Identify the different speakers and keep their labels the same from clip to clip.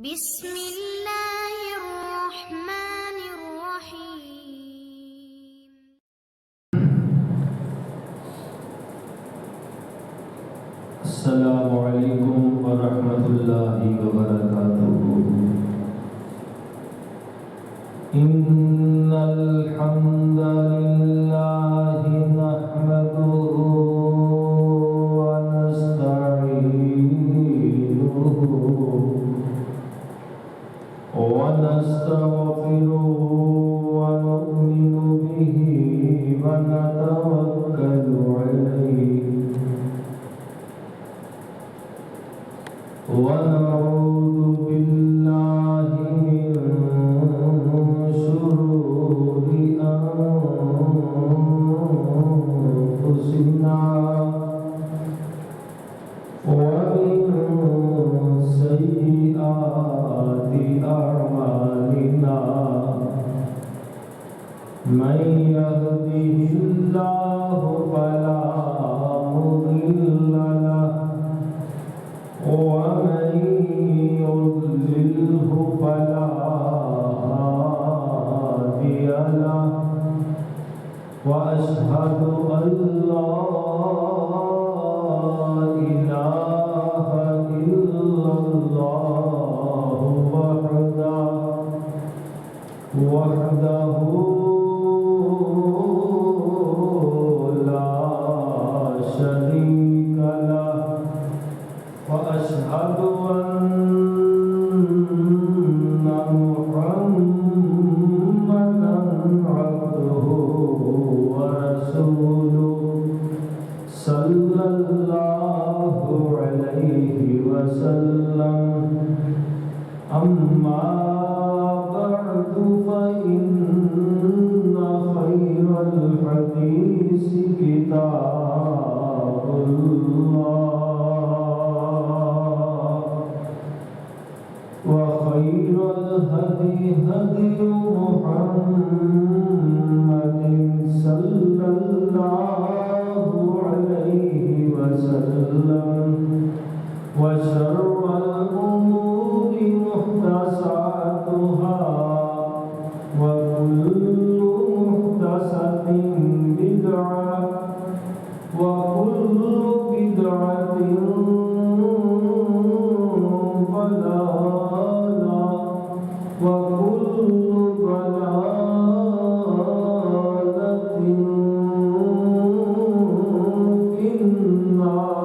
Speaker 1: بسم اللہ الرحمن الرحیم۔
Speaker 2: السلام علیکم ورحمۃ اللہ وبرکاتہ۔ ان الحمد للہ نحمده ونستغفره ونؤمن به ونتوكل عليه ونعوذ بالله من شرور أنفسنا ومن سيئات أعمالنا، من يهده الله فلا مضل له ومن يضلله فلا هادي له، وأشهد أن لا إله إلا الله وحده لا شريك له، وأشهد أن محمدًا عبده ورسوله صلى الله عليه وسلم۔ أما بعد فإن خير الحديث كتاب الله، وخير الهدي هدي محمد صلى الله عليه وسلم، وشر الأمور محدثاتها، وكل محدثة بدعة، وكل بدعة ضلالة، وكل ضلالة في النار۔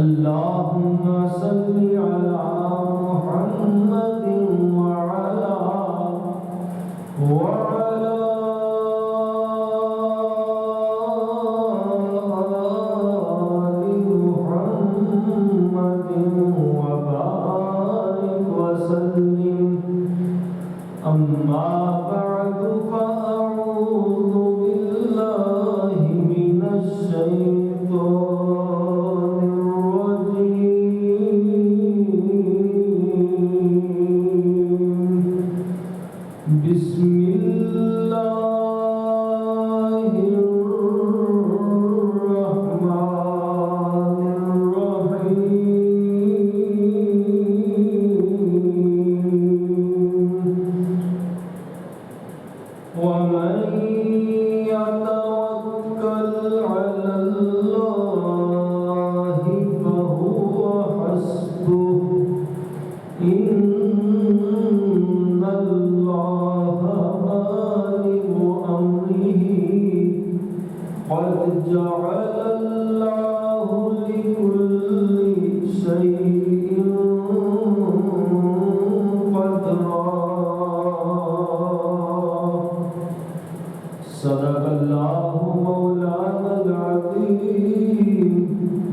Speaker 2: اللهم صل على محمد وعلى آل محمد وبارك وسلم۔ أما بعد فأعوذ بالله من الشيطان الرجيم، بسم الله الرحمن الرحيم۔ ومن يتوكل على الله فهو حسبه، إن الله بالغ أمره، قد جعل الله لكل شيء قدرا۔ صدق الله مولانا العظيم،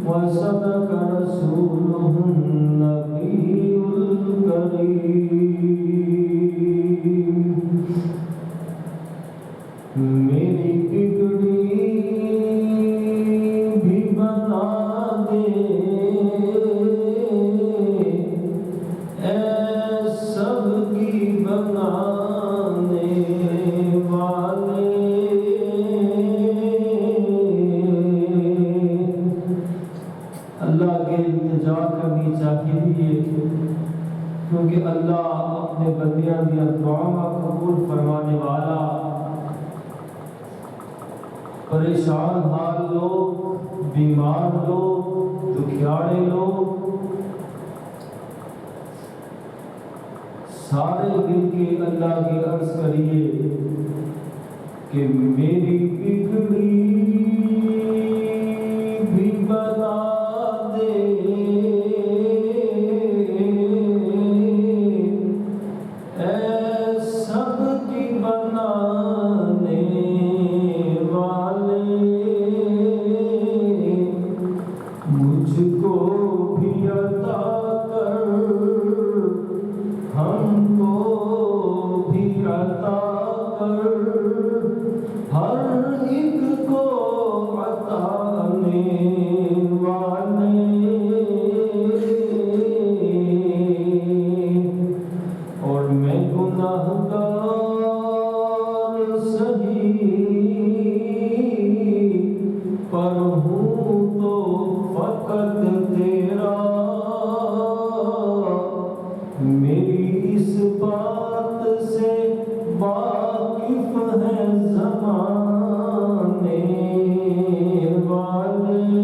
Speaker 2: وصدق رسوله النبي الكريم۔ میری بگڑی بھی بنا دے اے سب کی بنانے والے، اللہ التجا کرنی چاہیے، کیونکہ اللہ اپنے بندیاں دیا دعاواں قبول فرمانے والا۔ پریشان حال لوگ، بیمار لوگ، دکھیاڑے لوگ سارے دل کے اللہ کے عرض کریے کہ میری بگڑی بھی بنا دے، اے سب کی بنانے والے، مجھ کو بھی عطا کر، ہم کو بھی عطا کر، ہر ایک کو عطانے والے۔ اور میں گناہگار سہی پر ہوں تو فقط تیرا، میری اس بات سے واقف ہے زمانے والے۔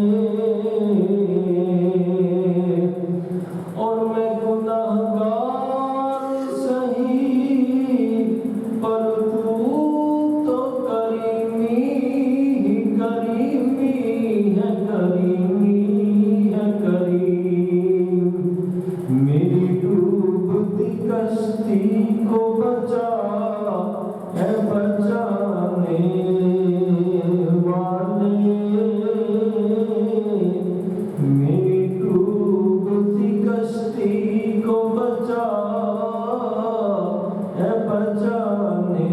Speaker 2: اور میں گناہگار سہی پر تو کریمی ہی کریمی ہے، کریمی ہے کریم، میری ڈوبتی کشتی کو بچا، اے بچانے والے، میری ڈوبتی کشتی کو بچا، اے بچانے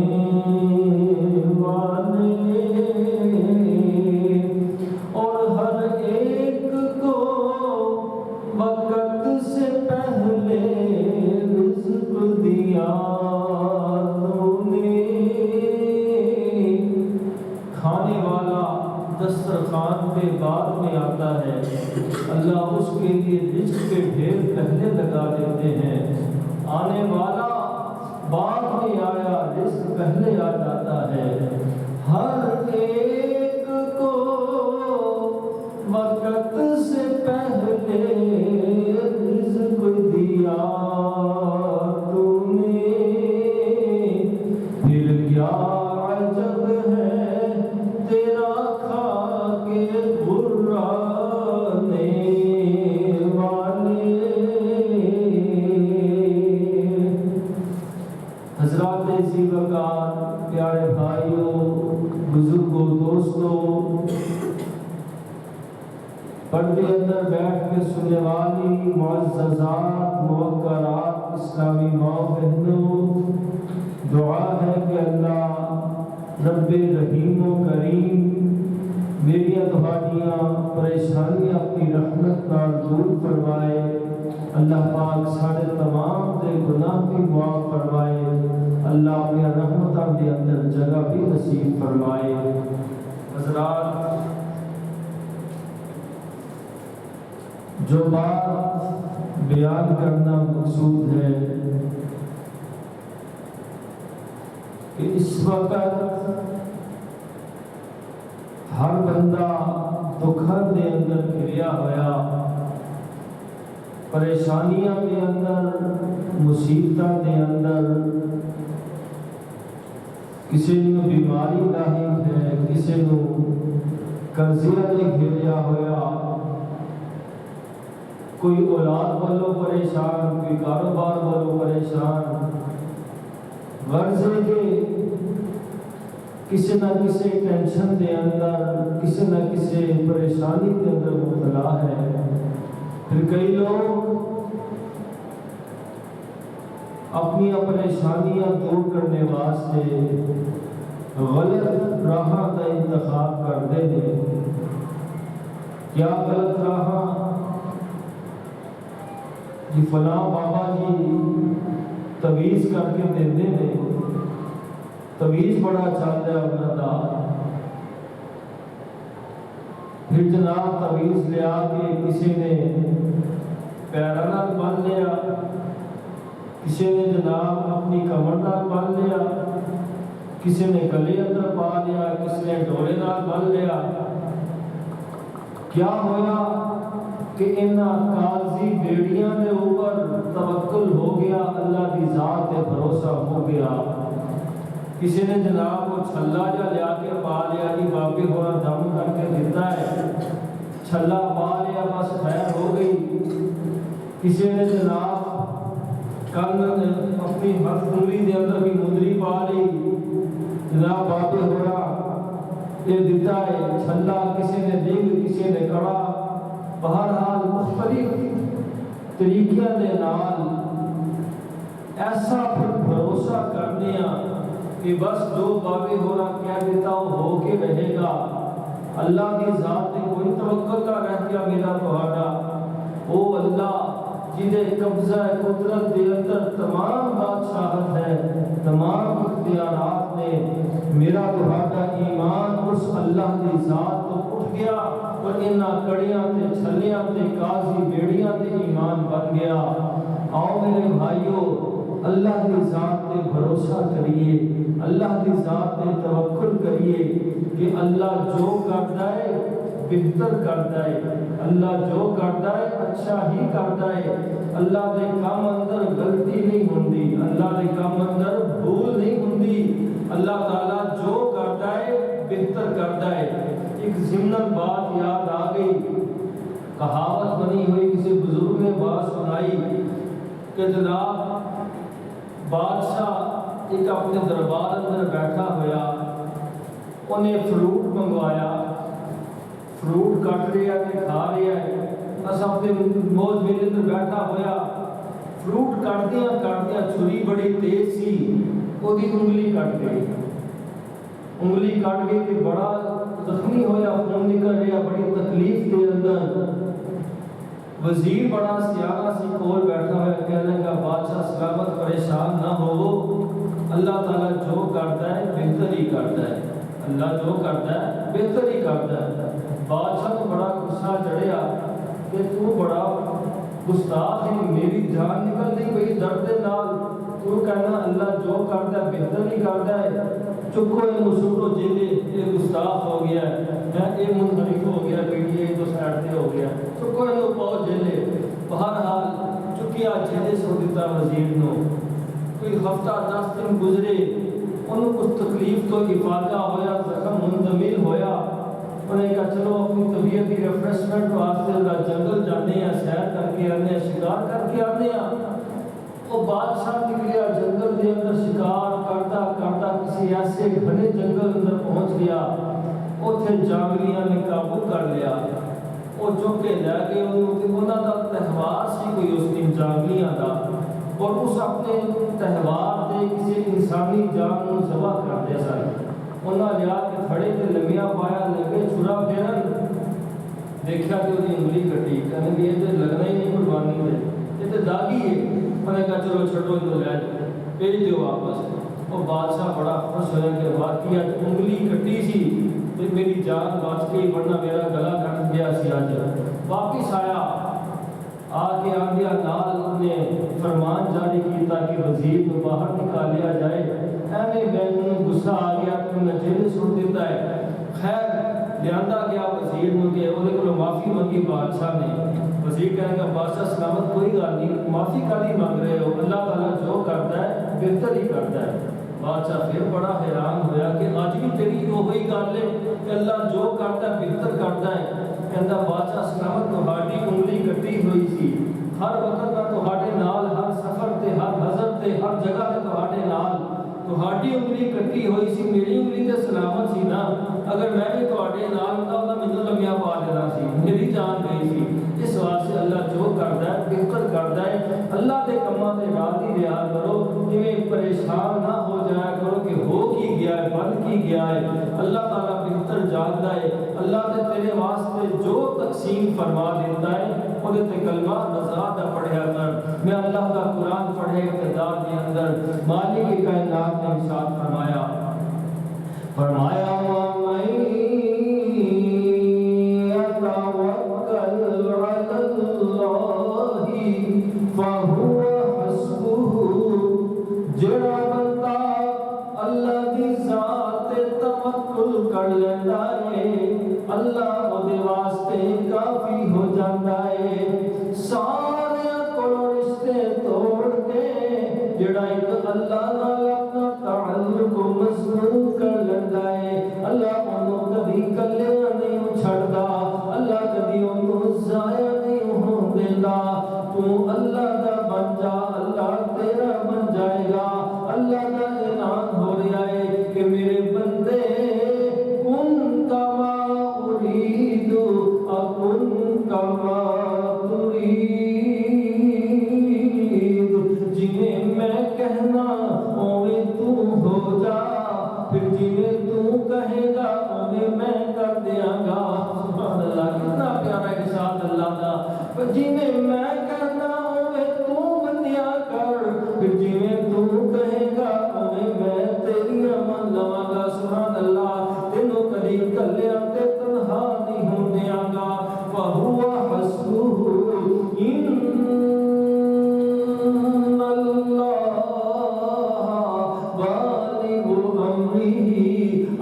Speaker 2: والے۔ اور ہر ایک کو وقت سے پہلے رزق دیا تو نے، کھانے والا دسترخوان پہ بعد میں آتا ہے، اللہ اس کے لیے رزق کے ڈھیر پہلے لگا دیتے ہیں۔ آنے والا بعد میں آیا، رزق پہلے آ جاتا ہے۔ ہر ایک کو وقت سے پہلے رزق دیا تو نے، پھر کیا عجب ہے تیرا کھا کے غرانے والے۔ حضرات ذی وقار، پیارے بھائیوں، بزرگوں، دوستوں، پردے اندر بیٹھ کے سننے والی معززات، موقرات اسلامی ماں بہنوں، دعا ہے کہ اللہ رب رحیم و کریم میری تمہاریاں پریشانیاں اپنی رحمت نال دور فرمائے۔ اللہ پاک سارے تمام دے گناہ بھی معاف فرمائے، اللہ اپنی رحمتاں دے اندر جگہ بھی نصیب فرمائے۔ حضرات، جو بات بیان کرنا مقصود ہے کہ اس وقت ہر بندہ دکھاں دے اندر گھریا ہویا، پریشانیاں دے اندر، مصیبتاں دے اندر، کسی نو بیماری لاحق ہے، کسی نو قرضیاں نے گھیریا ہویا، کوئی اولاد والوں پریشان، کوئی کاروبار والوں پریشان، غرض ہے کہ کسی نہ کسی ٹینشن دے اندر، کسی نہ کسی پریشانی دے اندر مبتلا ہے۔ پھر کئی لوگ اپنی پریشانیاں دور کرنے واسطے غلط راہاں کا انتخاب کرتے ہیں۔ کیا غلط راہاں؟ جی فلاں بابا جی تویز کر کے دیندے نے، تویز بڑا چلتا ہے انہاں دا، پھر جناب تعویذ لے آ کے کسی نے پیروں نال بن لیا، کسی نے جناب اپنی کمر نال بن لیا، کسی نے گلے اندر پا لیا، کسی نے ڈولے نال بن لیا۔ کیا ہویا کہ انہاں قاضی بیڑیاں دے اوپر توکل ہو گیا، اللہ دی ذات تے بھروسہ ہو گیا۔ کسی نے جناب وہ چھلا جا لیا کے پا لیا، جی بابے ہورا دم کر کے دیتا ہے، چھلا پا لیا بس خیر ہو گئی۔ کسی نے جناب کل اپنی ہاتھ انگلی دے اندر بھی مندری پا لی، جناب بابے ہورا یہ دیتا ہے چھلا، کسی نے دل، کسی نے کڑا، بہرحال مختلف طریقے دے نال ایسا پھر بھروسہ کرنے کہ بس جو بابے ہورا کہہ دیتا ہو کے رہے گا۔ اللہ کی ذات تے کوئی توکل نہ رہ گیا میرا تہاڈا، او اللہ جنہیں قبضہ قدرت دے اندر تمام بادشاہت ہے، تمام اختیارات نے، میرا تہاڈا ایمان اس اللہ کی ذات تو اٹھ گیا اور انہاں کڑیاں تے چھلیاں تے قاضی بیڑیاں تے ایمان بن گیا۔ آؤ میرے بھائیو، اللہ کی ذات تے بھروسہ کریے، اللہ کی ذات تے توکل کریے کہ اللہ جو کرتا ہے بہتر کرتا ہے، اللہ جو کرتا ہے اچھا ہی کرتا ہے۔ اللہ دے کام اندر غلطی نہیں ہوندی، اللہ دے کام اندر بھول نہیں ہوندی، اللہ تعالیٰ جو کرتا ہے بہتر کرتا ہے۔ ایک ضمن بات یاد آ گئی، کہاوت بنی ہوئی کسی بزرگ نے بات سنائی کہ جناب بادشاہ ایک اپنے دربار اندر بیٹھا ہویا، انہیں فروٹ منگوایا، فروٹ کٹ رہا ہے کھا رہا ہے، بس اپنے موج میلے اندر بیٹھا ہویا، فروٹ کٹدیاں چھری بڑی تیز سی، وہ دی انگلی کٹ گئی، انگلی کٹ گئی کہ بڑا زخمی ہویا، خون نکل رہا، بڑی تکلیف کے اندر۔ وزیر بڑا سیاح سی کول بیٹھا ہوا، کہنے کا بادشاہ سلامت پریشان نہ ہو، اللہ تعالیٰ جو کرتا ہے بہتر ہی کرتا ہے، اللہ جو کرتا ہے بہتر ہی کرتا ہے۔ بادشاہ کو بڑا غصہ چڑھیا کہ تو بڑا گستاخ ہے، میری جان نکل نہیں پئی درد دے نال، تو کہنا اللہ جو کرتا ہے بہتر ہی کرتا ہے، چکو یہ مسوٹو جیلے، یہ گستاخ ہو گیا ہے، یہ منحرف ہو گیا، پیٹی تو سائڈ سے ہو گیا، چکو یہ پاؤ جیلے۔ بہرحال چکیا جیلے سو دیتا وزیر نو۔ کوئی ہفتہ 10 دن گزرے، انہوں کچھ تکلیف تو افادہ ہویا، زخم مندمل ہویا، انہیں کہا چلو اپنی طبیعت کی ریفریشمنٹ واسطے جنگل جانے ہیں، سیر کر کے آنے ہیں، شکار کر کے آنے ہیں۔ وہ بادشاہ نکلیا جنگل کے اندر، شکار کرتا کرتا کسی ایسے گھنے جنگل اندر پہنچ گیا، اتنے جانگلیاں نے قابو کر لیا، وہ چک کے لے گئے، انہوں کا تہوار سی کوئی اس دن جانگلیاں کا، اور اس اپنے تہوار سے کسی انسانی جان کو ذبح کر دیا سارے، انہوں لیا کے کھڑے تے لمیا پایا، لگے چھڑا پھیرن، دیکھا کہ وہ انگلی کٹی، کہنے کہ یہ تو لگنا ہی نہیں قربانی میں، یہ تو داغی ہے۔ انہوں نے کہا چلو چھڑو ان کو لے بھیج دیو واپس۔ وہ بادشاہ بڑا خوش ہوا کہ واقعی انگلی کٹی سی تو میری جان بچ گئی، ورنہ میرا گلا کٹ گیا سی۔ آج واپس آیا، آ کے آگیا نال نے فرمان جاری کیتا کہ وزیر کو باہر نکالیا جائے، ایویں میں غصہ آ گیا تو میں جیل چھوڑ دیتا ہے۔ خیر لیا گیا وزیر نو کہ وہ کو معافی منگی بادشاہ نے، وزیر کہنے کا بادشاہ سلامت کوئی گل نہیں، معافی کالی مانگ رہے ہو، اللہ تعالیٰ جو کرتا ہے بہتر ہی کرتا ہے۔ بادشاہ پھر بڑا حیران ہویا کہ آج بھی تیری وہی گل ہے کہ اللہ جو کرتا ہے بہتر کرتا ہے۔ کہتا بادشاہ سلامت تہاڈی انگلی کٹی ہوئی سی، ہر وقت میں تہاڈے نال، ہر سفر تے، ہر حضر تے، ہر جگہ تے تہاڈے نال، تہاڈی انگلی کٹی ہوئی سی، میری انگلی تے سلامت سی نا، اگر میں بھی تہاڈے نال ہوندا تو مینوں لمیا پا دینا سی، میری جان گئی سی۔ اس واسطے اللہ جو کرتا ہے بہتر کرتا ہے، اللہ دے کماں تے راضی رہا کرو، ایویں پریشان نہ ہو جایا کرو کہ ہو کی گیا ہے، بن کی گیا ہے، اللہ تعالیٰ بہتر جانتا ہے۔ اللہ نے تیرے واسطے جو تقسیم فرما دیتا ہے وہ تے کلمہ رضا دا پڑھیا کر، میں اللہ کا قرآن پڑھے اقتدار کے اندر مالک کائنات نے ارشاد فرمایا، فرمایا وَمَن فَهُوَ حَسْبُهُ جڑا بندہ اللہ دی ذات تے توکل کر لیندا ہے اللہ اودے واسطے کافی ہو جاندا ہے سارے کولوں رشتے توڑ کے جڑا ایک اللہ نال اپنا تعلق مضبوط کر لیندا ہے اللہ اونوں کبھی کلے نہیں چھڑدا اللہ کبھی اونوں ضائع نہیں ہون دیندا تو اللہ دا بن جا اللہ تیرا بن جائے گا اللہ کا اعلان ہو رہا ہے کہ میرے بندے کن کما ارید اکن کما ترید جنہیں میں کہنا اویں تو ہو جا پھر جنہیں تو کہے گا اویں میں کر دیاں گا سبحان اللہ کتنا پیارا ارشاد اللہ کا جنہیں میں کہنا اویں تو بندیا کر پھر جنہیں تو کہے گا اویں میں تیری من لواں گا سبحان اللہ تینوں کبھی کلیاں تے تنہا نہیں ہون دیاں گا فَهُوَ حَسْبُهُ إِنَّ اللَّهَ بالغ أمره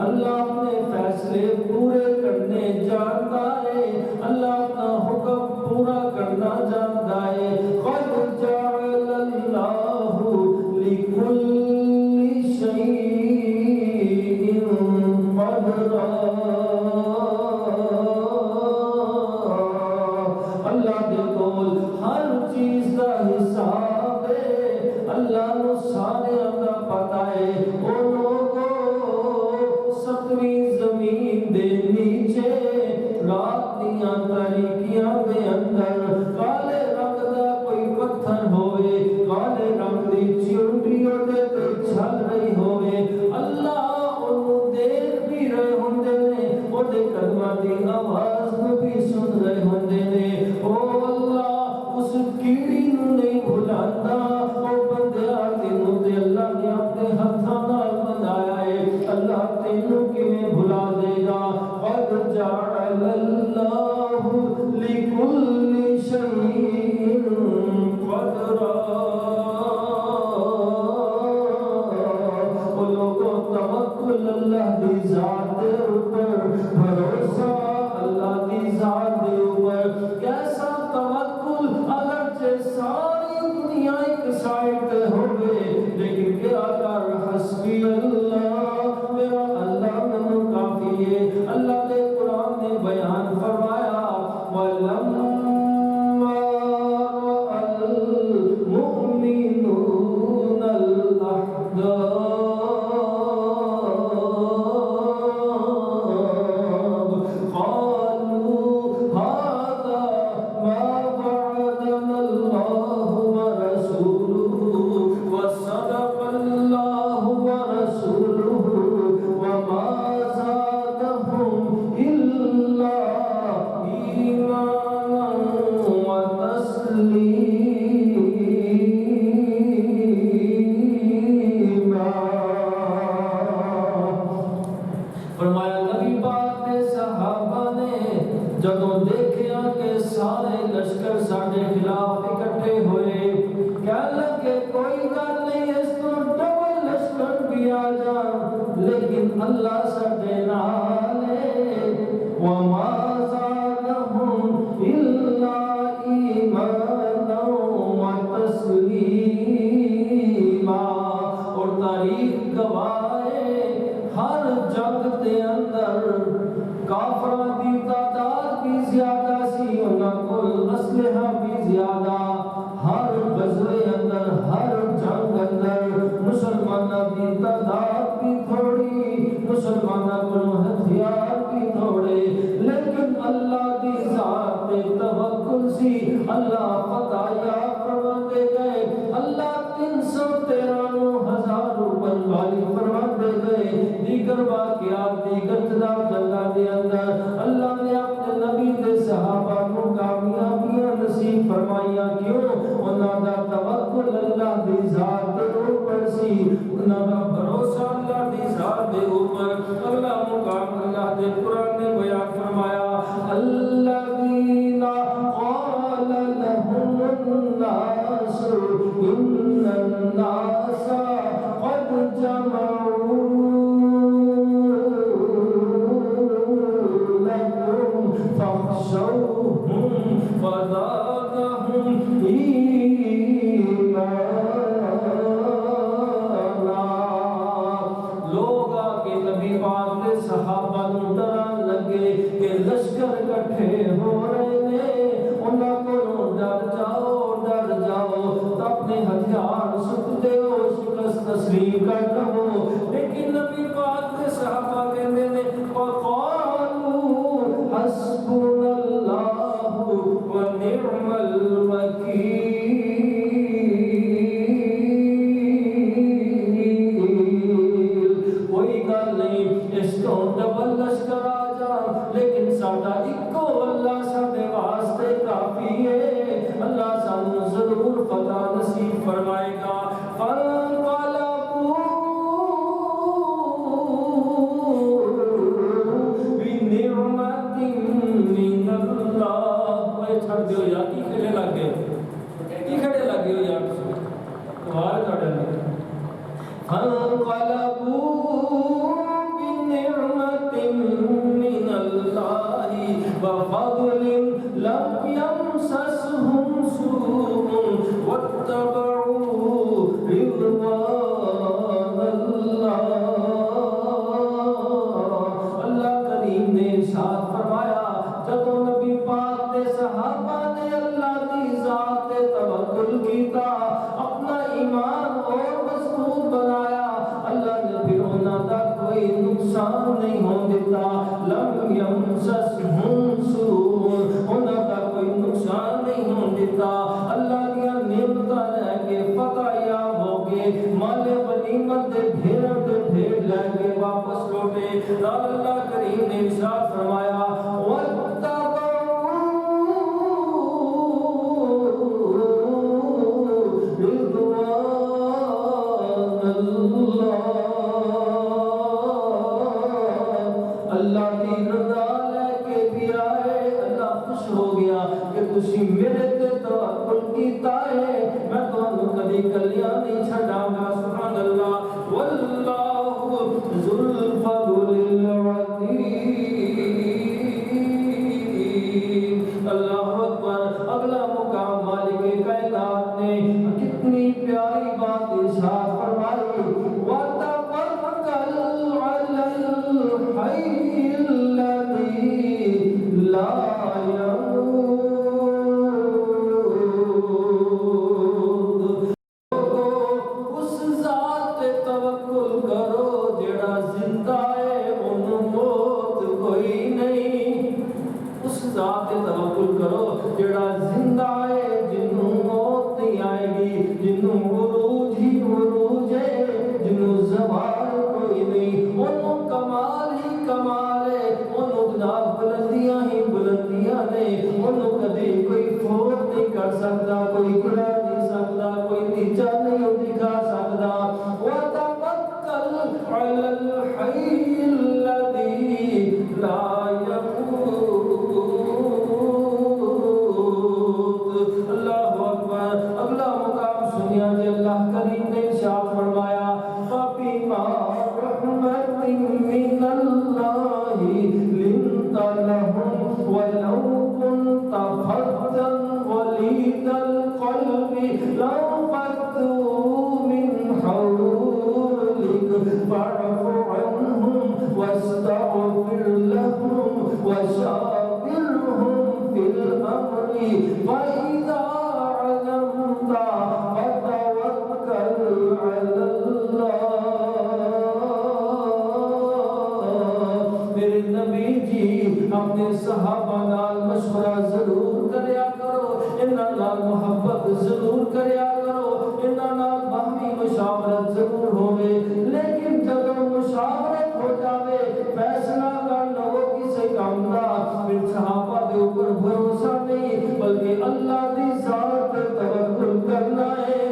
Speaker 2: اللہ اپنے فیصلے پورے کرنے جانتا ہے اللہ اپنا حکم پورا کرنا جانتا ہے قد جعل اللہ لكل شيء قدرا اللہ دے کول ہر چیز کا حساب ہے اللہ نو سارے دا پتہ ہے او لوگو ستویں زمین دے نیچے رات دیاں تاریکیاں دے اندر کالے رنگ دا کوئی پتھر ہوئے کالے رنگ دی چیونٹی دے تے چھل رہی ہوئے اللہ انہوں دیکھ بھی رہے ہوندے نے او دے قدمہ دی آواز نو بھی سن رہے ہوندے نے او اللہ اس کیڑی نو نہیں بھلاندا او بندیا تینوں تے اللہ نے اپنے ہتھاں نال بنایا ہے اللہ تینوں کیویں بھلا دے گا قد جعل اللہ لكل شيء قدرا او لوگوں توکل اللہ دی ذات دے اوپر بھروسہ اللہ دی ذات دے اوپر کیسا توکل اگرچہ ساری دنیا ایک سائڈ تے ہوئے لیکن کیا کر حسبی اللہ میرا اللہ مینوں کافی ہے اللہ نے قرآن نے بیان فرمایا وَلَمَّا رَأَى الْمُؤْمِنُونَ الْأَحْزَابَ قَالُوا هَذَا مَا وَعَدَنَا اللَّهُ وَرَسُولُهُ وَصَدَقَ اللَّهُ وَرَسُولُهُ وَمَا زَادَهُمْ إِلَّا إِيمَانًا وَتَسْلِيمًا فرمایا نبی پاک نے صحابہ نے جدوں دیکھیا کہ سارے لشکر ساڈے خلاف اکٹھے ہوئے کہنے لگے کوئی گل نہیں اس تو ڈبل لشکر بھی آ جان لیکن اللہ ساڈے نال ہے وَمَا زَادَهُمْ إِلَّا إِيمَانًا وَتَسْلِيمًا اور تاریخ گواہ ہے ہر جنگ دے اندر کافراں دی تعداد بھی زیادہ سی انہاں کول اسلحہ بھی زیادہ ہر غزوے اندر ہر جنگ اندر مسلماناں دی تعداد بھی تھوڑی مسلماناں کول ہتھیار بھی تھوڑے لیکن اللہ دی ذات تے توکل سی اللہ فتح یاب فرماندے گئے اللہ 313,000 والی فرماندے گئے دیگر واقعات دیگر جنگاں دے اندر اللہ نے اپنے نبی دے صحابہ کو کامیابیاں نصیب فرمائیاں کیوں انہاں دا توکل اللہ دی ذات دے اوپر سی انہاں دا بھروسہ اللہ دی ذات دے اوپر اللہ مقام اللہ دے قرآن نے بیان فرمایا الذین قال لهم الناس إن الناس قد جمعوا لكم فاخشوهم فزادهم إيمانا. لوگ آکے نبی پاک دے صحابہ نوں ڈران لگے کہ لشکر کٹھے ہو رہے نے، انہاں کولوں ڈر جاؤ ڈر جاؤ، اپنے ہتھیار سٹ دیو، شکست تسلیم کر لو. لیکن نبی پاک دے صحابہ کہندے نے وقالوا حسبنا اللہ ونعم الوکیل. کوئی گل نہیں، اس کو ڈبل لشکر آ جا، لیکن ساڈا اکو اللہ ساڈے واسطے کافی ہے. اللہ سانوں ضرور فتح نصیب فرمائے گا. فانقلبوا بنعمت من اللہ. چھڑ دیو یار، کی کھڑے لگ گئے ہو یار، آواز کھڑے لگ گئے. فانقلبوا بنعمت من اللہ وفضل لم يمسسهم سوء واتبعوا رضوان اللہ. اللہ کریم نے ارشاد فرمایا، جب نبی پاک دے صحابہ نے اللہ دی ذات تے توکل کیتا، اپنا ایمان اور مضبوط بنایا، اللہ نے پھر انہاں دا کوئی نقصان نہیں ہون دیتا. لم یمسسهم سوء، انہاں دا کوئی نقصان نہیں ہون دیتا. اللہ دیا نعمتاں لے کے فتح یاب ہو گئے، مال غنیمت دے ڈھیر لے کے واپس لوٹے. اللہ کریم نے ارشاد فرمایا اللہ کی رضا لے کے بھی آئے. اللہ خوش ہو گیا کہ تسی میرے تے توکل کیتا ہے، میں تانوں کبھی کلیاں نہیں چھڈاں گا. سبحان اللہ. واللہ ذو الفضل العظیم. اللہ اکبر. اگلا مقام مالک کائنات نے کتنی پیاری بات ارشاد فرمائی، وَتَوَکَّلْ عَلَى الْحَيِّ الَّذِي لَا يَمُوتُ. اس ذات تے توکل کرو جڑا زندہ ہے، انہوں موت کوئی نہیں. اس ذات تے توکل کرو جڑا زندہ ہے، جنوں موت نہیں آئے گی، جنوں عروج ہی عروج ہے، جنوں زوال کوئی نہیں. انہوں کمال ہی کمال ہے، انہوں جناب بلندیاں ہی بلندیاں نے. انہوں کبھی کوئی فوت نہیں کر سکتا، کوئی گرا نہیں سکتا، کوئی نیچا نہیں دکھا سکتا. وَتَوَکَّلْ عَلَى الْحَيِّ الَّذِي لَا يَمُوتُ. اللہ اکبر. اگلا مقام سنیا جی. اللہ کریم نے ارشاد فرمایا فَبِمَا رَحْمَةٍ مِّنَ اللَّهِ لِنتَ لَهُمْ وَلَوْ كُنتَ فَظًّا غَلِيظَ الْقَلْبِ لَانفَضُّوا مِنْ حَوْلِكَ فَاعْفُ عَنْهُمْ وَاسْتَغْفِرْ لَهُمْ وَشَاوِرْهُمْ فِي الْأَمْرِ فَإِذَا عَزَمْتَ فَتَوَكَّلْ عَلَى اللَّهِ. میرے نبی جی اپنے صحابہ نال مشورہ ضرور کریا کرو، انہاں نال محبت ضرور کریا کرو، انہاں نال باہمی مشاورت ضرور ہوئے. لیکن جب مشاورت ہو جاوے، فیصلہ کر لو کسی کام دا، پھر صحابہ دے اوپر بھروسہ نہیں بلکہ اللہ دی ذات پر توکل کرنا ہے.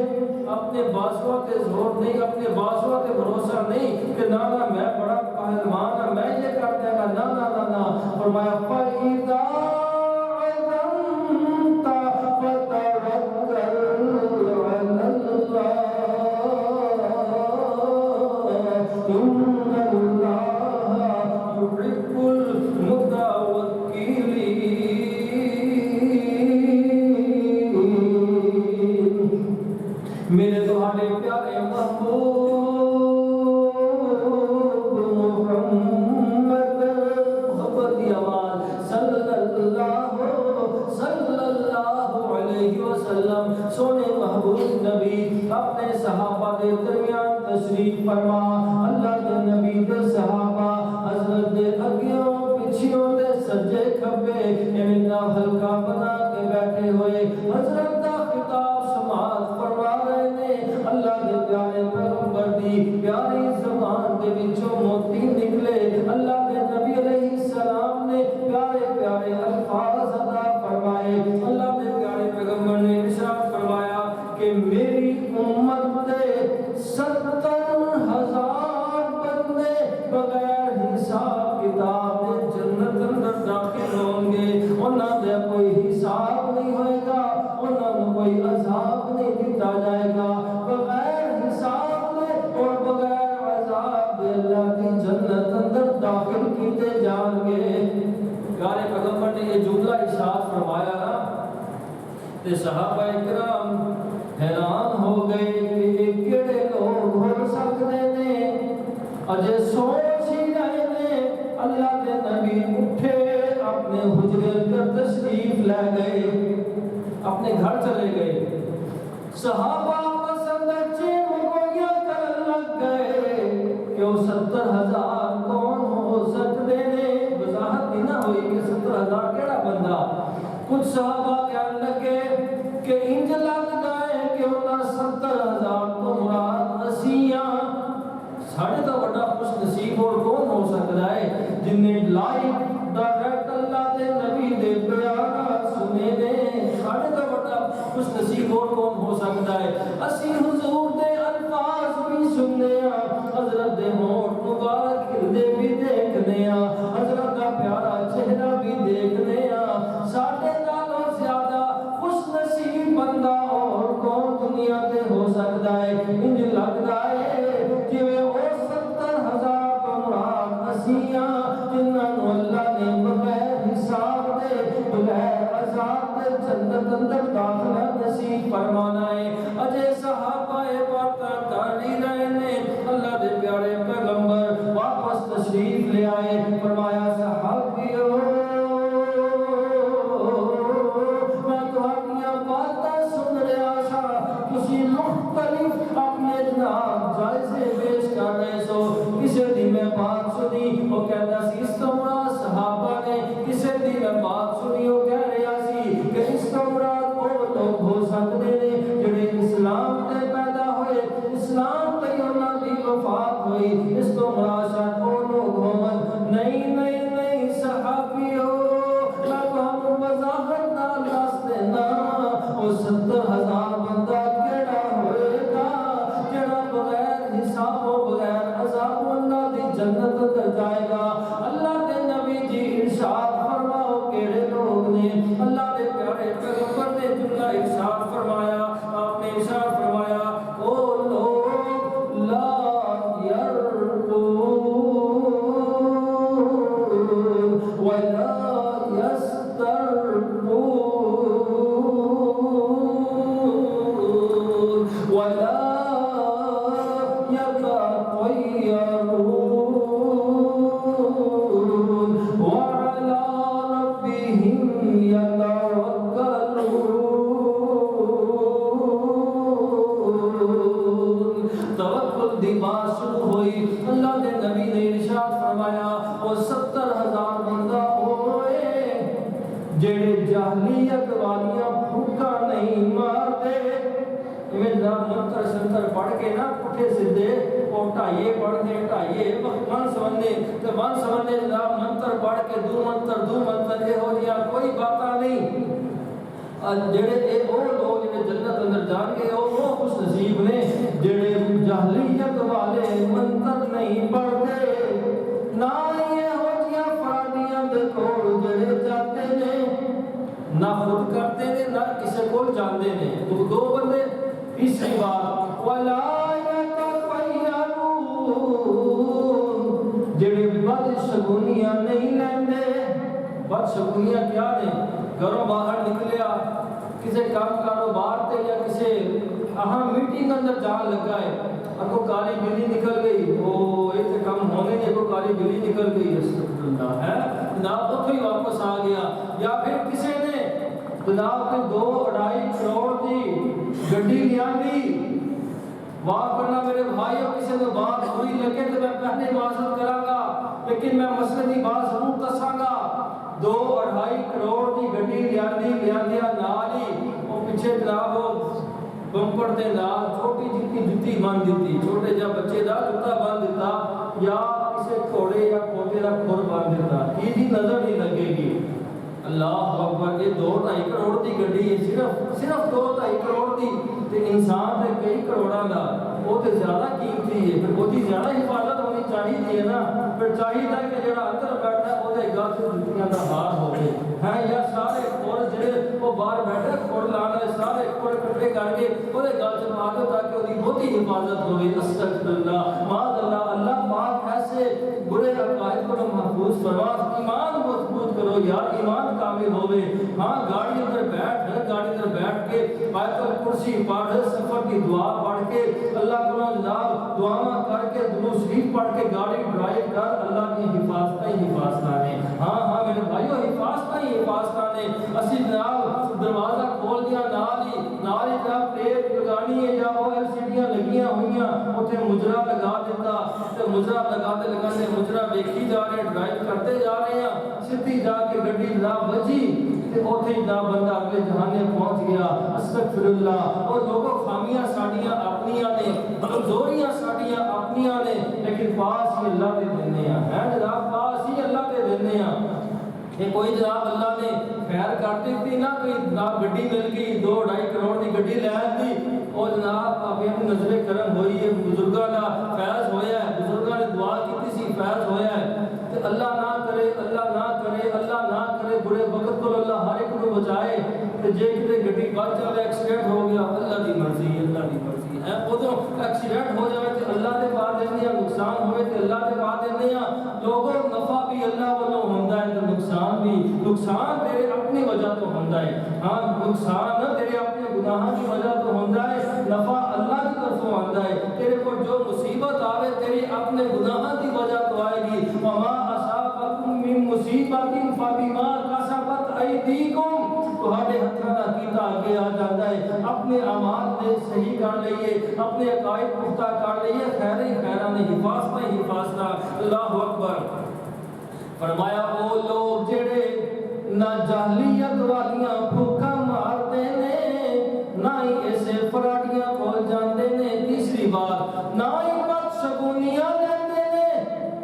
Speaker 2: اپنے بازوا تے زور نہیں، اپنے بازوا تے بھروسہ نہیں کہ نا میں بڑا پہلوان ہوں، میں یہ کر دے گا. نا نا نا نا. فرمایا فَإِذَا عَزَمْتَ فَتَوَكَّلْ میرے تہاڈے پیارے محبوب محمد محبت کی آواز صلی اللہ علیہ وسلم سونے محبوب نبی اپنے صحابہ دے درمیان تشریف فرما اللہ دے نبی دے صحابہ حضرت دے اگیوں پچھیوں دے سجے کھبے اینا ہلکا بنا کے بیٹھے ہوئے حضرت دا خطاب سماعت فرما رہے نے اللہ دے پیارے پیغمبر دی پیاری زبان دے وچوں موتی نکلے اللہ دے نبی علیہ السلام نے پیارے پیارے الفاظ ادا فرمائے اللہ دے پیارے پیغمبر نے ارشاد فرمایا کہ میری امت دے 70,000 بندے بغیر حساب کتاب دے جنت اندر داخل ہوں گے انہاں دے کوئی حساب نہیں ہوئے گا انہاں نوں کوئی عذاب نہیں دتا جائے گا بغیر حساب دے اور بغیر عذاب دے اللہ کی جنت اندر داخل کیتے جان گے پیارے پیغمبر نے یہ جملہ ارشاد فرمایا نا تے صحابہ کرام حیران ہو گئے کہ یہ کیڑے لوگ ہو سکتے نے اجے سوچ ہی رہے نے اللہ کے نبی اٹھے اپنے حجرے پر تشریف لے گئے اپنے گھر چلے گئے صحابہ پسند اچھے مگویاں کرن لگ گئے کہ وہ 70,000 کون ہو سکتے نے وضاحت بھی نہ ہوئی کہ 70,000 کیڑا بندہ کچھ صحابہ کہنے لگے کہ انج لگ جائے کہ انہاں 70,000 تو مراد اسیاں ساڑھے تو بڑا خوش نصیب اور کون ہو سکتا ہے جن نے لائف ڈائریکٹ اللہ دے نبی دے بیانات سنے نے ساڑھے تو بڑا خوش نصیب اور کون ہو سکتا ہے اسی حضور دے الفاظ بھی سننے حضرت دے ہونٹ مبارک ہردے بھی دیکھنے حضرت کا پیارا چہرہ بھی دیکھنے ساڑھے نالوں زیادہ خوش نصیب بندہ اور کون دنیا تے ہو سکتا ہے انج لگتا ہے جویں وہ 70,000 مراد اسیاں جنہاں نوں اللہ نے بغیر حساب دے بغیر عذاب دے جنت اندر داخلہ نصیب فرمانا ہے اجے صحابہ باتاں کر نہیں رہے نے اللہ دے پیارے پیغمبر واپس تشریف لے آئے فرمایا صحابیو میں تہاڈیاں باتاں سن رہا سا کسی مختلف اپنے جناب جائزے پیش کر رہے سو کسی دی میں بات سنی وہ کہتا سی اس تو مراد صحابہ نے کسی دی میں بات سنی وہ کہہ رہا سی کہ اس تو مراد وہ لوگ ہو سکتے نے جڑے اسلام تے پیدا ہوئے اسلام تے انہاں دی وفات ہوئی اس تو مراد شاید وہ لوگ ہون نہیں نہیں نہیں صحابیو میں تمہیں وضاحت نال دس دینا وہ 70,000 بندہ کیڑا ہوئے گا جڑا بغیر حساب و بغیر عذاب اللہ دی جنت اندر جائے گا اللہ دے نبی جی ارشاد فرماؤ کیڑے لوگ نے اللہ دے پیارے پیغمبر نے جملہ ارشاد فرمایا آپ نے ارشاد فرمایا او لوگ لا یرقون ولا یسترقون ولا يتطيرون وعلى ربهم يتوكلون توکل دی بات شروع ہوئی اللہ نے نبی نے ارشاد فرمایا وہ 70,000 بندہ ہوئے جڑے جاہلیت والیاں پھوکا نہیں مارتے میں منتر سنتر پڑھ کے نا پٹھے سدھے اور ٹھائیے پڑھ دے ٹھائیے من سمندے تو من سمندے جناب منتر پڑھ کے دو منتر یہ ہو جیا کوئی باتاں نہیں جڑے اے وہ لوگ جڑے جنت اندر جان گے وہ خوش نصیب نے جڑے جاہلیت والے منتر نہیں پڑھتے نہ یہ ہو جیا فراڈیاں دے کول جڑے جاتے نے نہ خود کرتے نے نہ کسی کو جاندے نے دو بندے تیسری بات ولا یتطیرون جڑے بد شگونیاں نہیں لیندے بد شگونیاں کیا نے گھروں باہر نکلیا کسی کام کاروبار تے یا کسی اہم میٹنگ اندر جان لگا ہے، اگو کالی بلی نکل گئی، وہ یہ کام ہونے نہیں، اگو کالی بلی نکل گئی، استغفر اللہ ہے جناب، اتوں ہی واپس آ گیا۔ یا پھر کسی نے جناب کے 2-2.5 کروڑ کی گڈی لیا دی، واہ کرنا میرے بھائیو، کسی نے بات ہوئی لگے تو میں پہلے معذرت کراں گا، لیکن میں مسئلے کی بات ضرور دساں گا۔ 2-2.5 کروڑ کی گڈی لیا نال ہی وہ پیچھے جناب بمپر دے نال چھوٹی جی جُتی بن دیتی، چھوٹے جا بچے دا جُتا بن دیتا، یا کسی گھوڑے یا کھوتے دا کھر بن دیتا، کی جی نظر نہیں لگے گی۔ اللہ اکبر، یہ 2-2.5 کروڑ کی گڈی ہے، صرف 2-2.5 کروڑ کی، تے انسان تے کئی کروڑاں دا، وہ تے زیادہ قیمتی ہے، پھر وہ دی زیادہ حفاظت ہونی چاہیے نا، پھر چاہیے کہ جڑا اندر بیٹھا ہے وہ دے گل سے جُتیاں دا ہار ہوے ہیں، یا سارے کھر جڑے وہ باہر بیٹھے کھر لانا سارے کھر کٹھے کر کے وہ دے گل سے مار دو تاکہ وہ دی بہت ہی حفاظت ہوے۔ استغفر اللہ، معاذ اللہ، اللہ پاک ایسے برے عقائد کو محفوظ فرما، ایمان مضبوط کرو یار، ایمان کامل ہوے۔ ہاں گاڑی اندر بیٹھ کے آیت الکرسی پڑھ، سفر کی دعا پڑھ کے اللہ کو جناب دعاواں کر کے درود شریف پڑھ کے گاڑی ڈرائیو کر، اللہ کی حفاظت نے۔ ہاں میرے بھائیو، حفاظت نے اسی جناب دروازہ کھول دیا، نال ہی جناب پلیٹ لگانی ہے یا وہ LCD لگیاں ہوئیاں، اتنے مجرا لگا دیتا، تے مجرا لگاتے مجرا ویکھی جا رہے ہیں، ڈرائیو کرتے جا رہے ہیں، سیدھی جا کے گڈی جناب بجی تے اوتھے جناب بندہ اگلے جہانے پہنچ گیا۔ استغفر اللہ۔ اور لوگوں خامیاں ساڈیاں اپنیاں نے، کمزوریاں ساڈیاں اپنیاں نے، لیکن پاس ہی اللہ دے دینے ہیں جناب، پاس ہی اللہ دے دینے ہیں۔ یہ کوئی جناب اللہ نے خیر کرتی تھی نا، کوئی جناب گڈی مل گئی 2-2.5 کروڑ کی گڈی لے دی، اور جناب ابھی ہم نظر کرم ہوئی ہے، بزرگاں دا فیض ہویا ہے، بزرگاں نے دعا کی سی فیض ہویا ہے، تے اللہ نہ کرے برے وقت کو اللہ ہر ایک کو بچائے، تے جے کتے گڈی بچ جاوے ایکسیڈنٹ ہو گیا، اللہ دی مرضی ہے، ادو ایکسیڈنٹ ہو جائے تے اللہ دے بعد دیندے ہیں، نقصان ہوئے تے اللہ دے بعد دیندے ہیں، لوگوں نفع بھی اللہ والوں ہوندا ہے تے نقصان تیرے اپنی وجہ تو ہوندا ہے۔ ہاں نقصان تیرے اپنے گناہاں کی وجہ تو ہوندا ہے، نفع اللہ کی طرفوں آندا ہے۔ تیرے کو جو مصیبت آوے تیری اپنے گناہاں کی وجہ تو آئے گی۔ وما اصابکم من مصیبت فبما کسبت ایدیکم، تہاڈے ہتھاں دا کیتا اگے آ جاندا ہے، اپنے اعمال نے صحیح کر لئیے، اپنے عقائد پختہ کر لئیے، خیراں نے حفاظت۔ اللہ اکبر۔ فرمایا وہ لوگ جڑے نہ جاہلیت والیاں بھوکاں مارتے نے، نہ ہی ایسے فراڈیاں کول جاندے نے، تیسری بات نہ ہی بدشگونیاں لیندے نے،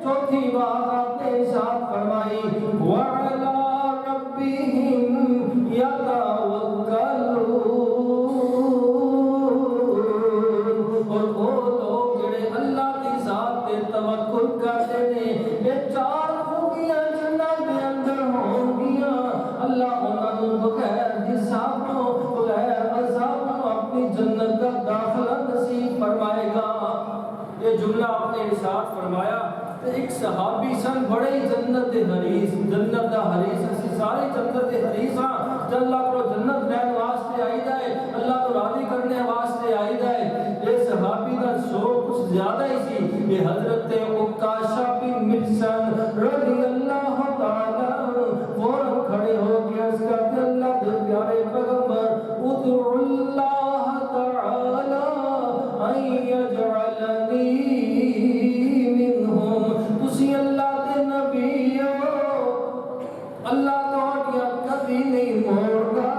Speaker 2: چوتھی بات آپ نے ارشاد فرمائی وَعَلَىٰ رَبِّهِمْ يَتَوَكَّلُونَ، اور وہ لوگ جڑے اللہ کی ذات پہ توکل کرتے نے، یہ چار خوبیاں جنہاں دے اندر ہوں گیاں، اللہ انہاں نوں بغیر حسابوں بغیر عذابوں اپنی جنت کا داخلہ نصیب فرمائے گا۔ یہ جملہ آپ نے ارشاد فرمایا تے ایک صحابی سن بڑے ہی جنت دے حریص، جنت دا حریص، اسی سارے جنت دے حریص ہاں، اللہ کو جنت لین واسطے آئی جائے، اللہ کو راضی کرنے واسطے آئی جائے۔ یہ صحابی کا شوق کچھ زیادہ ہی سی، یہ حضرت عکاشہ بن محصن رضی اللہ تعالیٰ فوراً کھڑے ہو کے عرض کرتے اللہ دے پیارے پیغمبر ادعو اللہ تعالیٰ ان یجعلنی منہم، تسی اللہ دے نبی ہو، اللہ توڑیاں کبھی نہیں موڑا،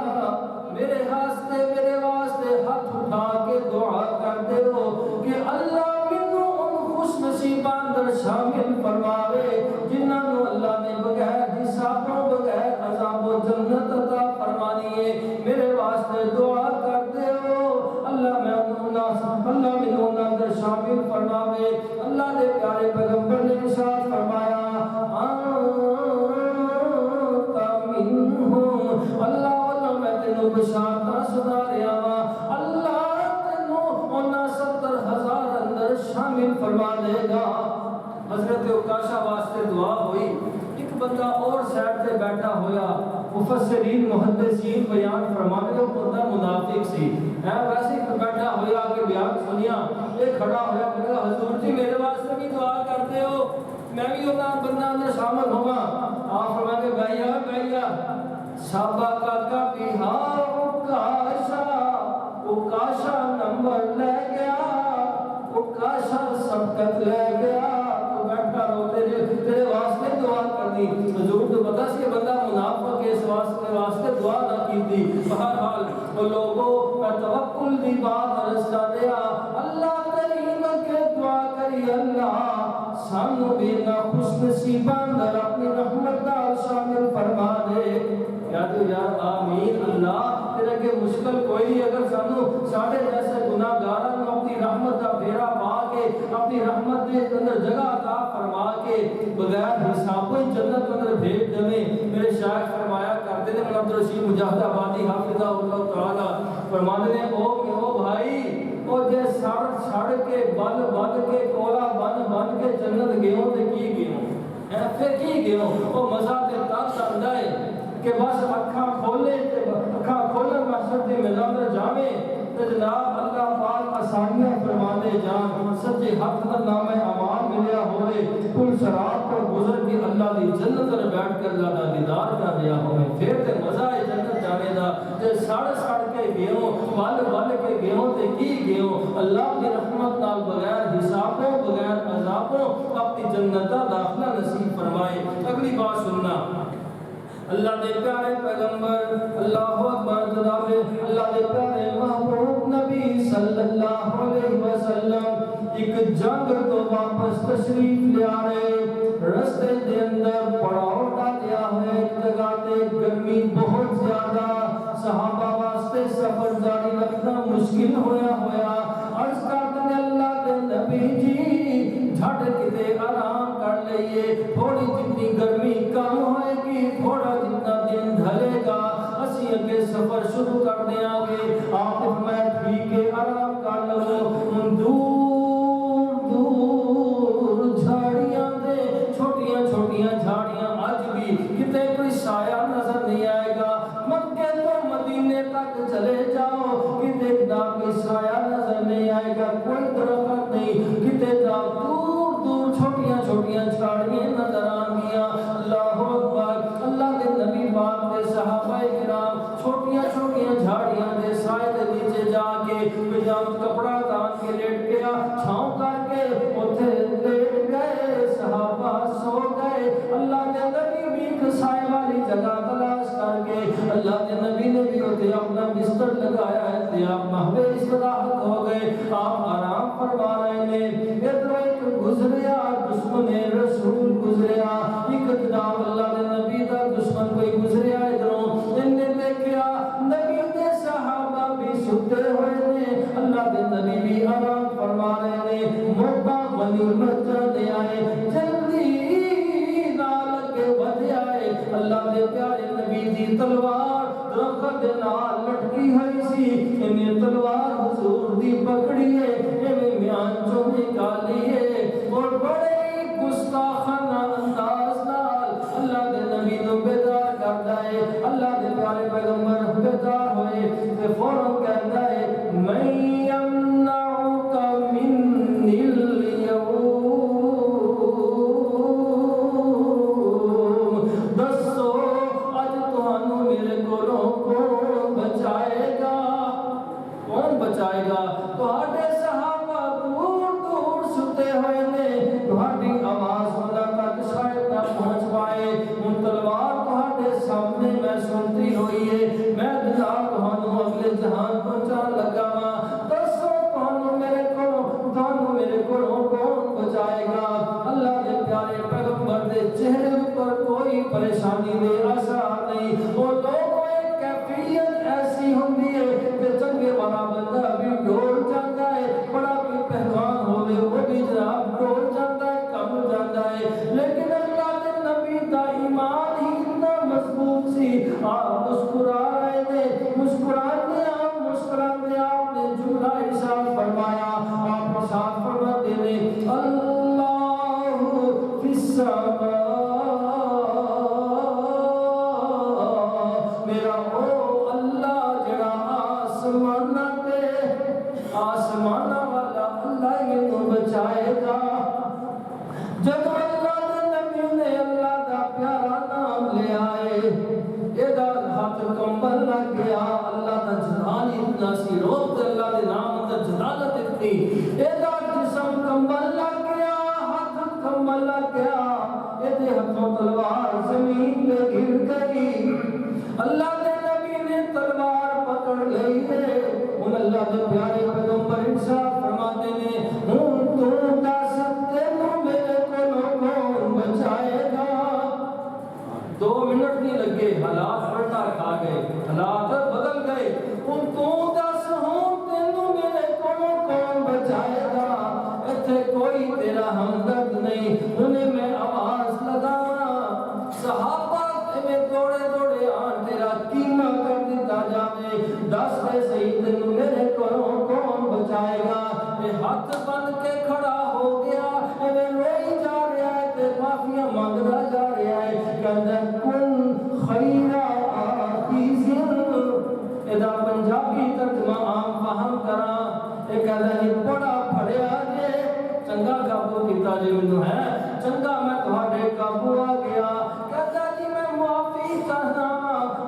Speaker 2: میرے واسطے ہاتھ اٹھا کے دعا کر دے ہو کہ اللہ منو ان خوش نصیبان در شامل فرماوے جنہاں نو اللہ نے بغیر حسابوں بغیر عذاب و جنت عطا فرمانی ہے، میرے واسطے دعا کر دے ہو، اللہ منو انہاں در شامل فرماوے۔ اللہ دے پیارے پیغمبر نے ارشاد فرمایا اللہ میں تینوں بشارت سنا رہا ہاں، اللہ تینوں انہاں 70,000 اندر شامل فرما دے گا۔ حضرت عکاشہ واسطے دعا ہوئی، ایک بندہ اور سائڈ تے بیٹھا ہویا، مفسرین محدثین بیان فرماتے ہو بندہ منافق سی ویسے ہی بیٹھا ہوا کہ بیان سنیا یہ کھڑا ہوا کہ حضور جی میرے واسطے بھی دعا کرتے ہو میں بھی ہوتا بندہ اندر شامل ہوا آپ فرماتے بھائیا صحابہ کا بہار کاشا نمبر لے گیا کاشا سبقت لے گیا تو بیٹھا رو تیرے واسطے دعا کرنی حضور تو پتا سی بندہ منافق کے اس واسطے دعا نہ کی تھی بہرحال وہ لوگوں میں توکل دی بات عرض کر دیا اللہ کریم کے دعا کری اللہ سانو بھی نہ خوش نصیباں در اپنی رحمت نال شامل فرما دے یا تو یار آمین اللہ تیرے کے مشکل کوئی نہیں اگر سانو ساڑھے جیسے گناہگاراں کو اپنی رحمت کا پھیرا پا کے اپنی رحمت کے اندر جگہ عطا فرما کے بغیر حساب کوئی جنت اندر بھیج دے میرے شاعر فرمایا کرتے تھے عبد الرشید مجاہد آبادی حافظہ اللہ تعالی فرماتے ہیں او بھائی او جے سڑ کے بل کے کولا بن کے جنت گئے تے کی گئے پھر کی گئے او مزہ تے تاں آندا ہے کہ بس اکھاں کھولے تے اکھاں کھولن مقصد دے میدان تے جاویں تے جناب اللہ پاک آسانیاں فرماندے جان سچے حق دا نام امان ملیا ہوئے کل صراط پر گزر کے اللہ دی جنت میں بیٹھ کر اللہ دا دیدار کر رہا ہوئے پھر تے مزہ ہے جنت جانے دا تے سڑ کے گئوں بل کے گئوں تے کی گئوں اللہ دی رحمت نال بغیر حسابوں بغیر عذابوں اپنی جنت دا داخلہ نصیب فرمائے اگلی بات سننا اللہ دے پیارے پیغمبر اللہ اکبر جناب اللہ دے پیارے محبوب نبی صلی اللہ علیہ وسلم ایک جنگ تو واپس تشریف لے آئے رستے دے اندر پڑاؤ ڈالیا ہوئے ایک جگہ تے گرمی بہت زیادہ صحابہ واسطے سفر جاری رکھنا مشکل ہوا عرض کرتے اللہ دے نبی جی جھٹ کتے آرام کر لئیے تھوڑی جتنی گرمی کم ہوئے گی تھوڑا جتنا دن ڈھلے گا اسی اگے سفر شروع کر دیا گے آپ میں ٹھیک ہے آرام کر لو دور جھاڑیاں دے چھوٹیاں جھاڑیاں آج بھی کتے کوئی سایہ نظر نہیں آئے گا مکے تو مدینے تک چلے جاؤ کتے دا کوئی سایہ نظر نہیں آئے گا کوئی درخت نہیں کتے دا دور چھوٹیاں جھاڑیاں نظر آن گیا اللہ اکبر اللہ کے نبی پاک کے صحابہ کرام چھوٹیاں جھاڑیاں دے سائے دے نیچے جا کے پجام کپڑا تان کے لیٹ گیا چھاؤں کر کے اوتھے لیٹ گئے صحابہ سو گئے اللہ کے نبی بھی ایک سائے والی جگہ تلاش کر کے اللہ کے نبی نے بھی اوتھے اپنا بستر لگایا ہے تے آپ محو استراحت ہو گئے آپ آرام فرما رہے ہیں ادھر ایک گزریا دشمن رسول گزریا ایک جناب اللہ کے نبی دا دشمن کوئی گزریا ادھروں ان نے دیکھا نبی کے صحابہ بھی ستے ہوئے نے اللہ کے نبی بھی آرام فرما رہے ہیں موقع غنیمت دے آئے جلدی نال کے بڑھ آئے اللہ کے پیارے نبی دی تلوار درخت نال لٹکی ہوئی سی انہیں تلوار حضور دی پکڑی ہے انہیں میان جو نکالی ہے اور بڑے گستاخانہ انداز نال اللہ کے نبی نو بیدار کرتا ہے اللہ کے پیارے پیغمبر بیدار ہوئے تے فوراً کہتا ہے میں یمنعک منی اليوم دسو اج تانوں میرے کولوں کون بچائے گا تہاڈے صحابہ دور ستے ہوئے نے تہاڈی آواز انہاں تک شاید نہ پہنچ پائے ہن تلوار تہاڈے سامنے میں سنتی ہوئی ہے میں جناب تہانوں اگلے جہان پہنچا لگا ہاں دسو تہانوں میرے کولوں کون بچائے گا اللہ کے پیارے پیغمبر دے چہرے پر کوئی پریشانی دے آثار نہیں وہ لوگوں ایک کیفیت ایسی ہوندی ہے کہ چنگے والا بندہ بھی ڈول جاتا ہے بڑا بھی پہلوان ہوئے وہ بھی جناب ڈول جاتا ہے کم جاتا ہے لیکن اللہ کے نبی دا ایمان ہی اتنا مضبوط سی آپ مسکرا رہے تھے مسکراتے آپ نے جملہ ارشاد فرمایا آپ ارشاد فرماتے ہیں اللہ فی السماء روک تے اللہ دے نام اندر جلالت اتنی ایدا جسم کمبل لگ گیا ہاتھ کمبل لگ گیا ایدے ہاتھوں تلوار زمین پہ گر گئی اللہ دے نبی نے تلوار پکڑ لئی ہے ان اللہ دے پیارے پیغمبر ارشاد فرماتے ہیں ہوں تو دس تینوں میرے کو کون بچائے گا 2 منٹ نہیں لگے حالات پلٹا کھا گئے حالات بدل گئے ہوں تو دس ہوں تینوں میرے کو کون بچائے گا ایتھے کوئی تیرا ہمدرد نہیں انہیں میں آواز لگانا صحابہ میں دوڑے دوڑے آن تیرا کیمہ کر دیتا جاوے دس دے صحیح تینوں میرے کو کون بچائے گا یہ ہاتھ بند کے کھڑا ہو گیا میں روئی جا رہا ہے تے معافیاں مانگنا جا رہا ہے کہندہ کن خیرہ آتیزن ادا پنجابی ترجمہ عام فہم کرا یہ کہندہ جی بڑا پھڑیا جے چنگا قابو کیتا جے منو ہے چنگا میں تہاڈے قابو آ گیا کہندہ جی میں معافی چاہنا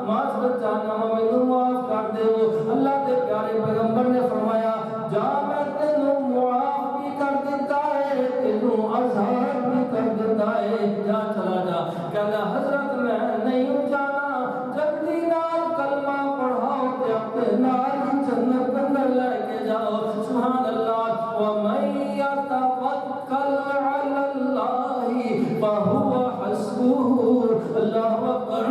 Speaker 2: معذرت چاہنا منو معاف کر دیو اللہ دے پیارے پیغمبر نے فرمایا جا میں تینوں معاف بھی کر دیتا ہے تینوں آزاد بھی کر دیتا ہے جا چلا جا کہنا حضرت میں نہیں جانا جلدی نال کلمہ پڑھاؤ تے اپنے نال جنت اندر لے کے جاؤ سبحان اللہ وَمَن يَتَوَکَّلْ عَلَى اللَّهِ فَهُوَ حَسْبُهُ اللہ اکبر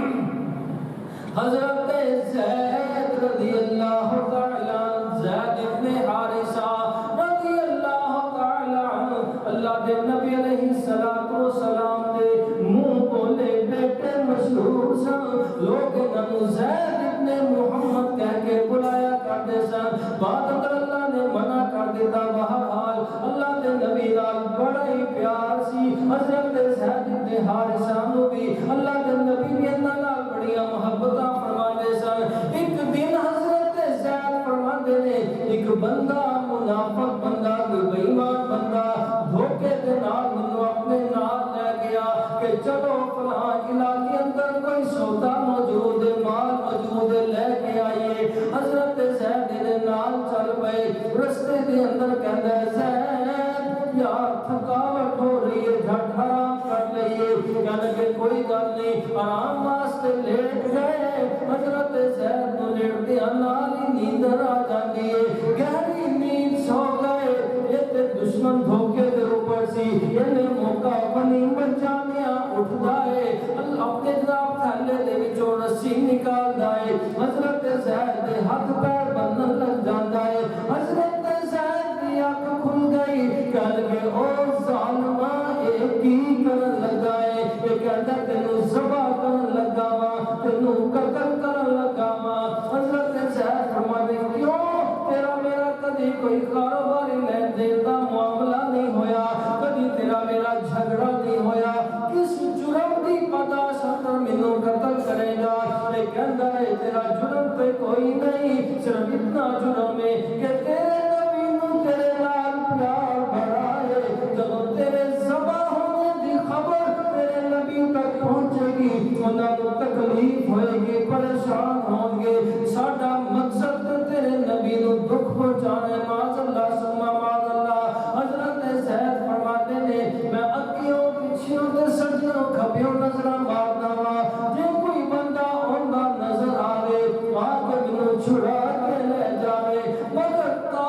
Speaker 2: حضرت زید رضی اللہ تعالیٰ زید ابن حارثہ رضی اللہ تعالیٰ اللہ دے نبی علیہ السلام دے منہ بولے بیٹے مشہور سن لوگ انہوں زید ابن محمد کہہ کے بلایا کرتے سن بعد اگر اللہ نے منع کر دیتا بہرحال اللہ دے نبی نال بڑا ہی پیار سی حضرت زید ابن حارثہ نو بھی اللہ دے نبی نے انہاں نال بڑیاں محبتاں فرماندے سن ایک دن حضرت زید فرماندے نے ایک بندہ منافق بندہ بے ایمان بندہ دھوکے دے نال منو اپنے نال لے گیا کہ چلو فلاں علاقے اندر کوئی سودا موجود ہے مال موجود ہے لے کے آئیے حضرت زید دے نال چل پئے رستے دے اندر کہندا ہے زید یار تھکاوٹ ہو رہی ہے جھٹ آرام کر لئیے کہنے کہ کوئی گل نہیں آرام واسطے لیٹ گئے حضرت زید نو لیٹتے نالی نیندر آ جاتی ہے گہری نیند سو گئے یہ تے دشمن دھوکے دے اوپر سی انہیں موقع بنی بچانیاں اٹھ جائے اللہ اپنے جناب تھالے دے وچوں رسی نکال جائے حضرت زید دے ہاتھ پیر بندھن لگ جاندا ہے حضرت زید دی آنکھ کھل گئی کہنے کہ او ظالمہ ایک ہی کرن لگا ہے یہ کہتا تینوں ذبح کرن لگا وا تینوں قتل کرن لگا وا حضرت زید فرماتے کیوں تیرا میرا کبھی کوئی کاروباری لین دین دا معاملہ نہیں ہویا کبھی تیرا میرا جھگڑا نہیں ہویا کس جرم دی پاداش اندر مینوں قتل کرے گا یہ کہندا ہے تیرا جرم تے کوئی نہیں صرف اتنا جرم ہے کہ تیرے نبی نو تیرے نال پیار بڑا ہے جب تیرے ذبح ہونے دی خبر تیرے نبی تک پہنچے گی انہاں کو تکلیف ہوئے گی پریشان ہوں گے ساڈا مقصد تیرے نبی نو دکھ پہنچانا ہے معاذ اللہ ثم معاذ اللہ حضرت زید فرماتے نے میں اگیوں پیچھےوں تے سجدوں کھبیوں نظراں ماردا وا جے کوئی بندہ اوندا نظر آوے آ کے مینوں چھڑا کے لے جاوے مگر تا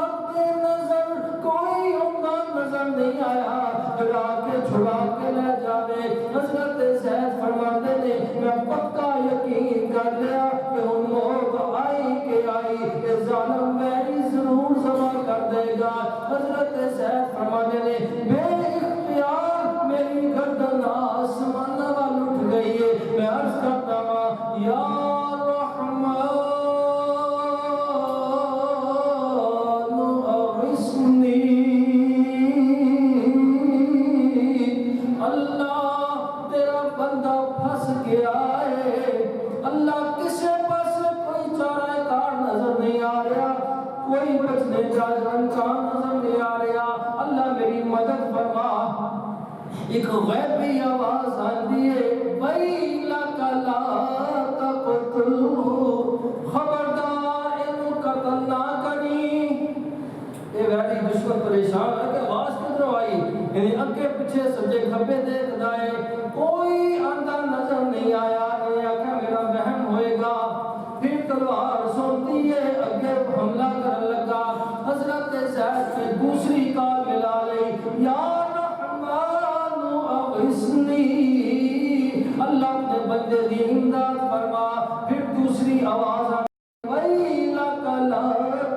Speaker 2: حق نظر کوئی اوندا نظر نہیں آیا ڈرا کے چھڑا کے لے جاوے حضرت زید فرماتے نے میں پکا یقین کر لیا کہ ہن موت آئی کہ آئی کہ ظالم میری ضرور ذبح کر دے گا حضرت زید فرماتے نے بے اختیار میری گردن آسمان وال اٹھ گئی ہے میں عرض کرتا ہوں یا رحمان اغثنی اللہ تیرا بندہ پھنس گیا ہے اللہ کسے پاس کوئی چارہ کار نظر نہیں آ رہا کوئی بچنے کا امکان نظر نہیں آ رہا اللہ میری مدد فرما ایک غیبی آواز آتی ہے وَيْلَكَ لَا تَقْتُلْهُ خبردار انہوں قتل پریشان ہے کہ آواز کدھروں آئی، یعنی اگے پیچھے سجے کھبے دیکھدا ہے، کوئی آندا نظر نہیں آیا، یہ آخیا میرا وہم ہوئے گا۔ پھر تلوار سنتی ہے، اگے حملہ کرنے لگا۔ حضرت زید نے دوسری کال ملا لی، یا رحمان اغثنی، اللہ اپنے بندے دی امداد فرما۔ پھر دوسری آواز وَيْلَكَ لَا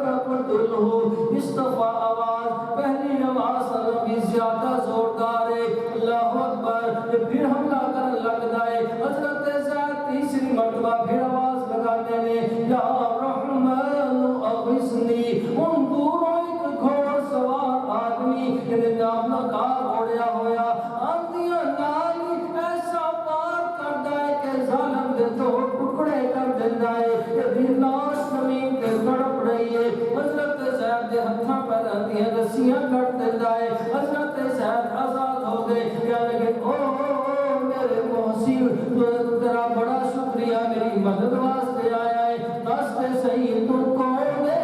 Speaker 2: تَقْتُلْهُ، اس دفعہ آواز پہلی آواز سے بھی زیادہ زوردار ہے، اللہ اکبر۔ پھر حملہ کرنے لگتا ہے، حضرت زید تیسری مرتبہ پھر آواز لگاتے ہیں، یا رحمان اغثنی۔ ان دوروں ایک گھوڑ سوار آدمی انہیں اپنا کار اوڑیا ہویا، آندیاں نالی ایسا پار کردا ہے کہ ظالم دے دو ٹکڑے کر دینا ہے، یہ لاش زمین تے تڑپ رہی ہے۔ حضرت زید دے ہتھاں پیراں دیاں رسیاں کٹ دینا ہے۔ حضرت زید آزاد ہو گئے، کہنے لگے او میرے محسن، تو تیرا بڑا شکریہ، میری مدد واسطے آیا ہے، دس دے صحیح تو کون ہے،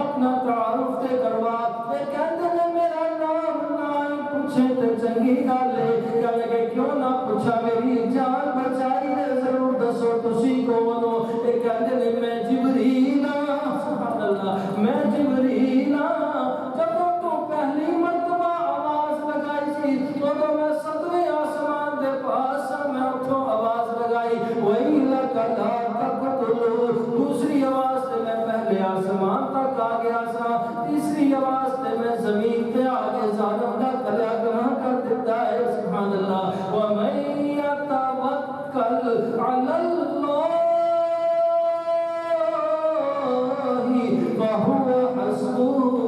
Speaker 2: اپنا تعارف تے کروا۔ یہ کہتے ہیں میرا نام نہ پوچھے تے چنگی گل ہے، کہنے لگے کیوں نہ پوچھا، میری جان بچائی ہے، ضرور دسو تسی کون ہو۔ یہ کہتے ہیں میں جبریل ہاں، سبحان اللہ، میں جبریل ہاں۔ جب تو پہلی مرتبہ آواز لگائی سی تو میں 7ویں آسمان دے پاس سا، میں اتھوں آواز لگائی وَإِلَّكَ لَا تَقْتُلُ، دوسری آواز سے میں پہلے آسمان تک آ گیا سا، تیسری آواز سے میں زمین پہ آگے ظالم کا کلیا گناہ کر دیتا ہے، سبحان اللہ۔ وَمَن يَتَوَكَّلْ عَلَى اللَّهِ فَهُوَ حَسْبُهُ،